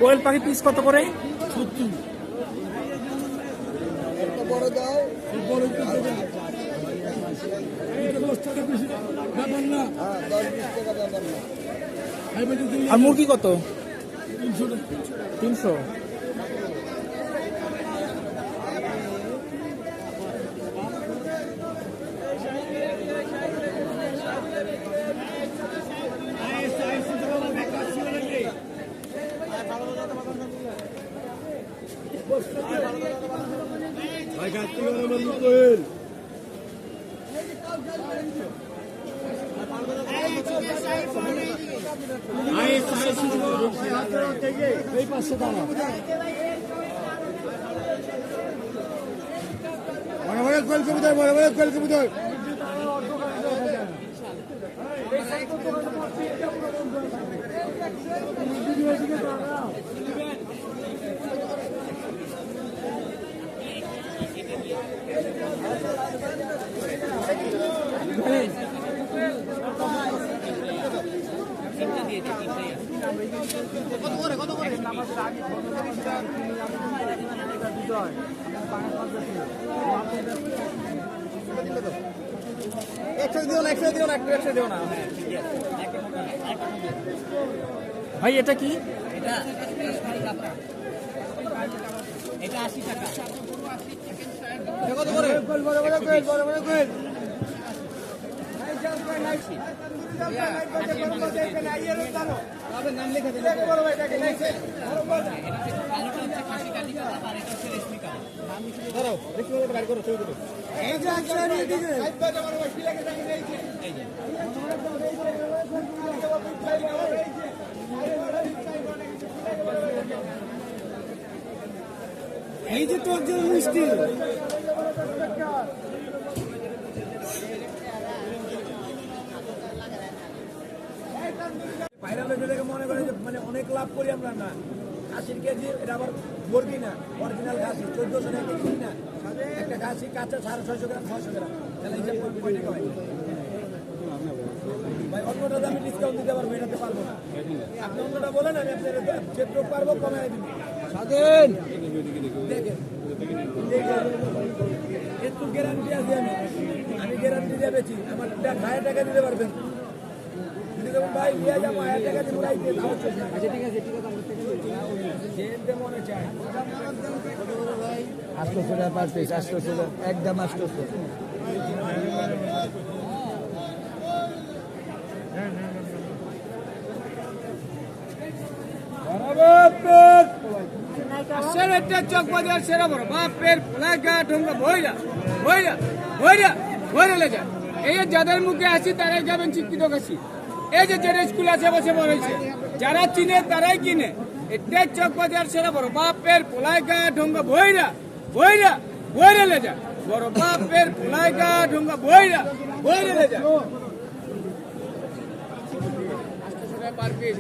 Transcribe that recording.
কোয়েল পাখি পিস কত করে? 70। বড় দাও বড় পিস দাও। এটা 10 টাকা পিস ব্যাপার না। হ্যাঁ 10-20 টাকা ব্যাপার না। আর মুরগি কত? 300 টাকা। 300। ভাই গাছটি আমার কোয়েল এই 500 টাকা বড় বড় কোয়েল কবুতর বড় বড় কোয়েল কবুতর ভাই এটা কি? এটা 80 টাকা। কত করে? বড় বড় কোয়েল বড় বড় কোয়েল নাম লিখে দিন বড় ভাই টাকা নাইছে কালোটা হচ্ছে খাসি কালি কালার আর এটা হচ্ছে রেশমি কালার। ধরো দেখি ওটা গাড়ি করো ছবি করো এই যে আচ্ছা নিয়ে দিবে বড় ভাই কি লাগে টাকা নাইছে এই যে এই যে তো একজন মিষ্টি ভাইরাল দেখে মনে করে যে মানে অনেক লাভ করি আমরা না 80 কেজি এটা আবার মুরগি না অরিজিনাল খাসি 1400 টাকা কেজি না একটা খাসি কাঁচা 650 গ্রাম 600 গ্রাম তাহলে হিসাব করে কয় টাকা হয় ভাই অন্যটা আমি ডিসকাউন্ট দিতে পারবো এটাতে পারবো না আপনি অন্যটা বলেন আমি আপনার যেটুকু পারবো কমাই দিব স্বাধীন দেখেন একটু গ্যারান্টি আছে আমি গ্যারান্টি দিয়ে বেছি আমার 1000 টাকা দিতে পারবেন ভাই নিয়ে যাবো 1000 টাকা দিয়ে উড়াইতে তাও চলবে আচ্ছা ঠিক আছে যেতে মনে চায় 800 টাকা পার পিস 800 একদম 800 চকবাজার সেরা বড় বাপের লাগা ঢোঙ্গা ভইরা ভইরা ভইরা ভইরা লেগা এই যাদের মুখে আসি তারাই যাবেন শিক্ষিত কাশি এই যে যারা স্কুল আশেপাশে বলেছে যারা চিনে তারাই কিনে এটা চকবাজার সেরা বড় বাপের লাগা ঢোঙ্গা ভইরা ভইরা ভইরা লেগা বড় বাপের লাগা ঢোঙ্গা ভইরা ভইরা লেগা 800 টাকা পার পিস